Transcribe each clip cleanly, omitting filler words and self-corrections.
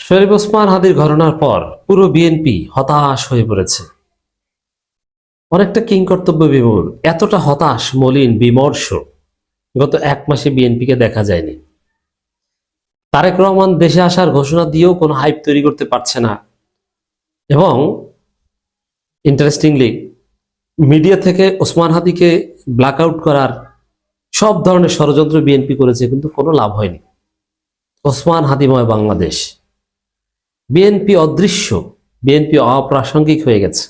শরীফ ওসমান হাদির ঘটনার পর পুরো বিএনপি হতাশ হয়ে পড়েছে, অনেকটা কিংকর্তব্য বিমূঢ়। এতটা হতাশ, মলিন, বিমর্ষ গত এক মাসে বিএনপিকে দেখা যায়নি। তারেক রহমান দেশে আসার ঘোষণা দিয়েও কোনো হাইপ তৈরি করতে পারছে না, এবং ইন্টারেস্টিংলি মিডিয়া থেকে ওসমান হাদিকে ব্ল্যাক আউট করার সব ধরনের ষড়যন্ত্র বিএনপি করেছে, কিন্তু কোনো লাভ হয়নি। ওসমান হাদিময় বাংলাদেশ, বিএনপি অদৃশ্য, বিএনপি অপ্রাসঙ্গিক হয়ে গেছে।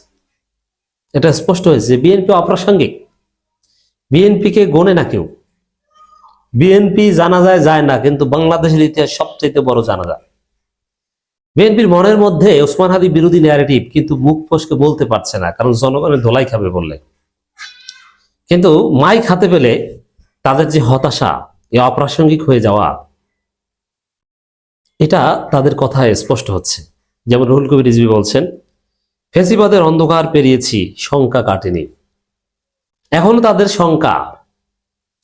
এটা স্পষ্ট হয়েছে, বিএনপি অপ্রাসঙ্গিক, বিএনপিকে গোনে না কেউ। বিএনপি জানাজায় যায় না, কিন্তু বাংলাদেশের ইতিহাস সবচেয়ে বড় জানাজা। বিএনপির মনের মধ্যে ওসমান হাদি বিরোধী ন্যারেটিভ, কিন্তু মুখ ফসকে বলতে পারছে না, কারণ জনগণের ধোলাই খাবে বললে। কিন্তু মাইক হাতে পেলে তাদের যে হতাশা, এই অপ্রাসঙ্গিক হয়ে যাওয়া, এটা তাদের কথায় স্পষ্ট হচ্ছে। যেমন রুহুল কবির রিজভী বলছেন, ফেসিবাদের অন্ধকার পেরিয়েছি, শঙ্কা কাটেনি। এখনো তাদের শঙ্কা,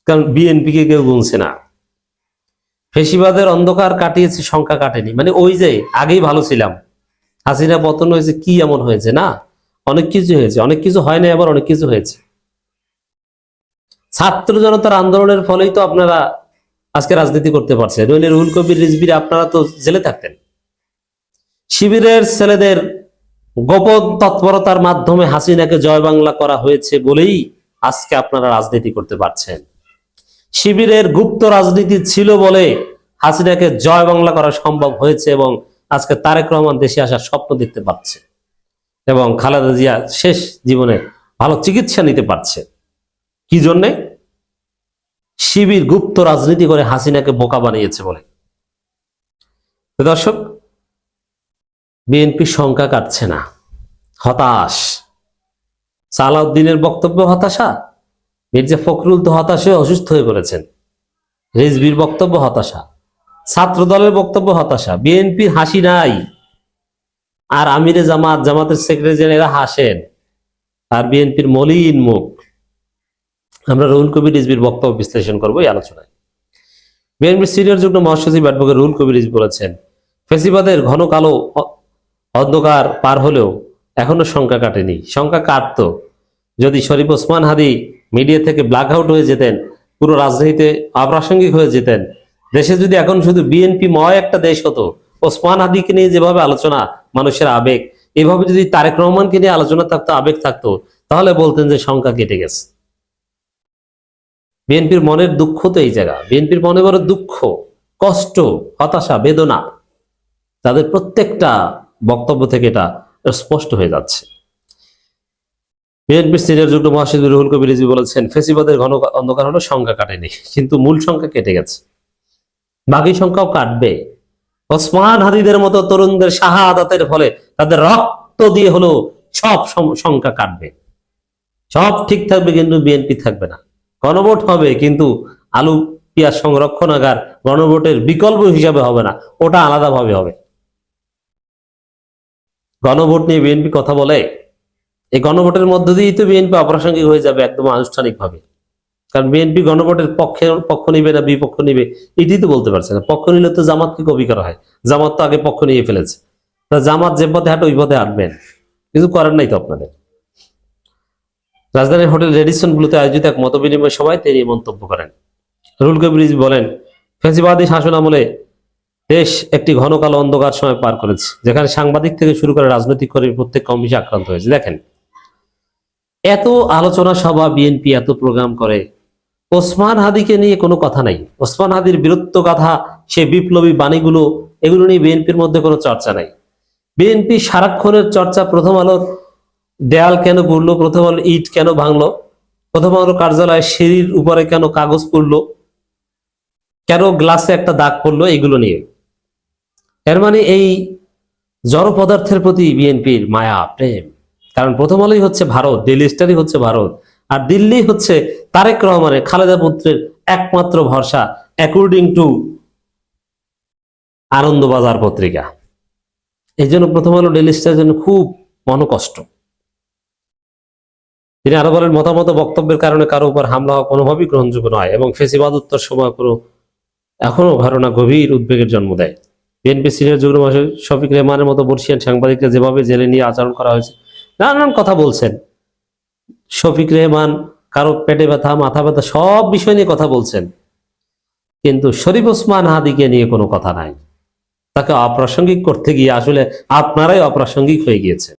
কারণ বিএনপিকে কেউ গুনছে না। ফেসিবাদের অন্ধকার কাটিয়েছি, শঙ্কা কাটেনি, মানে ওই যে আগেই ভালো ছিলাম, হাসিনা পতন হয়েছে, কি এমন হয়েছে? না, অনেক কিছু হয়েছে, অনেক কিছু হয় না, আবার অনেক কিছু হয়েছে। ছাত্র জনতার আন্দোলনের ফলেই তো আপনারা আজকে রাজনীতি করতে পারছেন। নইলে রুহুল কবির রিজভীর আপনারা তো জেলে থাকতেন। শিবিরের ছেলেদের গোপন তৎপরতার মাধ্যমে হাসিনাকে জয় বাংলা করা হয়েছে বলেই আজকে আপনারা রাজনীতি করতে পারছেন। শিবিরের গুপ্ত রাজনীতি ছিল বলে হাসিনাকে জয় বাংলা করা সম্ভব হয়েছে, এবং আজকে তারেক রহমান দেশে আসার স্বপ্ন দেখতে পাচ্ছে, এবং খালেদা জিয়া শেষ জীবনে ভালো চিকিৎসা নিতে পারছে। কি জন্যে? শিবির গুপ্ত রাজনীতি করে হাসিনাকে বোকা বানিয়েছে বলে। দর্শক, বিএনপি শঙ্কা কাটছে না, হতাশ। সালাউদ্দিনের বক্তব্য হতাশা, মির্জা ফখরুল তো হতাশে অসুস্থ হয়ে পড়েছেন, রিজভীর বক্তব্য হতাশা, ছাত্র দলের বক্তব্য হতাশা, বিএনপির হাসি নাই। আর আমিরে জামাত, জামাতের সেক্রেটারি জেনারেল হাসেন, আর বিএনপির মলিন মুখ। আমরা রুহুল কবির রিজভীর বক্তব্য বিশ্লেষণ করবো এই আলোচনায়। বিএনপির সিনিয়র যুগ্ম মহাসচিব অ্যাডভোকেট রুহুল কবির রিজভী বলেছেন, ফেসিবাদের ঘন কালো অন্ধকার পার হলেও এখনো শঙ্কা কাটেনি। শঙ্কা কাটতো যদি শরীফ ওসমান হাদি মিডিয়া থেকে ব্ল্যাক আউট হয়ে যেতেন, পুরো রাজনীতিতে অপ্রাসঙ্গিক হয়ে যেতেন, দেশে যদি এখন শুধু বিএনপি ময় একটা দেশ হতো, ওসমান হাদিকে নিয়ে যেভাবে আলোচনা, মানুষের আবেগ, এভাবে যদি তারেক রহমানকে নিয়ে আলোচনা থাকতো, আবেগ থাকতো, তাহলে বলতেন যে শঙ্কা কেটে গেছে। বিএনপির মনের দুঃখ তো এই জায়গা, বিএনপির মনে বড় দুঃখ, কষ্ট, হতাশা, বেদনা, তাদের প্রত্যেকটা বক্তব্য থেকে এটা স্পষ্ট হয়ে যাচ্ছে। বিএনপির সিনিয়র যুগ্ম মহাসচিব রুহুল কবির রিজভী বলেছেন, ফেসিবাদের ঘন অন্ধকার হলো, সংখ্যা কাটেনি, কিন্তু মূল সংখ্যা কেটে গেছে, বাকি সংখ্যাও কাটবে। ওসমান হাদিদের মতো তরুণদের শাহাদাতের ফলে, তাদের রক্ত দিয়ে হলো সব সংখ্যা কাটবে, সব ঠিক থাকবে, কিন্তু বিএনপি থাকবে না। গণভোট হবে, কিন্তু আলু পেঁয়াজ সংরক্ষণাগার গণভোটের বিকল্প হিসাবে হবে না, ওটা আলাদাভাবে হবে। গণভোট নিয়ে বিএনপি কথা বলে, এই গণভোটের মধ্য দিয়েই তো বিএনপি অপ্রাসঙ্গিক হয়ে যাবে একদম আনুষ্ঠানিকভাবে। কারণ বিএনপি গণভোটের পক্ষ নিবে না বিপক্ষ নিবে, এটাই তো বলতে পারছে না। পক্ষ নিলে তো জামাতকে কপি করা হয়, জামাত তো আগে পক্ষ নিয়ে ফেলেছে। তা জামাত যে পথে হাঁটে ওই পথে হাঁটবেন, কিছু করার নাই তো আপনাদের। রাজধানীর হোটেল রেডিসন ব্লুতে আয়োজিত এক মত বিনিময় সভায় তিনি মন্তব্য করেন। রুহুল কবির রিজভী বলেন, ফ্যাসিবাদী শাসন আমলে দেশ একটি ঘন কালো অন্ধকার সময় পার করেছে, যেখানে সাংবাদিক থেকে শুরু করে রাজনৈতিক কর্মী প্রত্যেক কম বেশি আক্রান্ত হয়েছে। দেখেন, এত আলোচনা সভা বিএনপি এত প্রোগ্রাম করে, ওসমান হাদিকে নিয়ে কোনো কথা নাই। ওসমান হাদির বীরত্ব গাথা, সে বিপ্লবী বাণীগুলো, এগুলো নিয়ে বিএনপির মধ্যে কোনো চর্চা নাই। বিএনপি সারাক্ষণের চর্চা প্রথম আলোর দেয়াল কেন পড়লো, প্রথম আলো ইট কেন ভাঙলো, প্রথম আলো কার্যালয়ে সিঁড়ির উপরে কেন কাগজ পড়লো, কেন গ্লাসে একটা দাগ পড়লো, এগুলো নিয়ে। এর মানে এই জড় পদার্থের প্রতি বিএনপির মায়া, প্রেম। কারণ প্রথম আলোই হচ্ছে ভারত, ডেইলি স্টারই হচ্ছে ভারত, আর দিল্লি হচ্ছে তারেক রহমানের, খালেদা পুত্রের একমাত্র ভরসা, অ্যাকর্ডিং টু আনন্দবাজার পত্রিকা। এই জন্য প্রথম আলো ডেইলি স্টারের জন্য খুব মনকষ্ট। তিনি আরো বলেন, মতামত বক্তব্যের কারণে কারো উপর হামলা হওয়া কোনোভাবেই গ্রহণযোগ্য নয়, এবং ফেসিবাদ উত্তর সময় কোনো এখনো ঘটনা গভীর উদ্বেগের জন্ম দেয়। বিএনপি সিনিয়র যুগ্ম মহাসচিব শফিক রেহমানের মতো বর্ষিয়ান সাংবাদিককে যেভাবে জেলে নিয়ে আচরণ করা হয়েছে, নানান কথা বলছেন। শফিক রেহমান কারো পেটে ব্যথা, মাথা ব্যথা সব বিষয় নিয়ে কথা বলছেন, কিন্তু শরীফ ওসমান হাদিকে নিয়ে কোনো কথা নাই। তাকে অপ্রাসঙ্গিক করতে গিয়ে আসলে আপনারাই অপ্রাসঙ্গিক হয়ে গিয়েছে।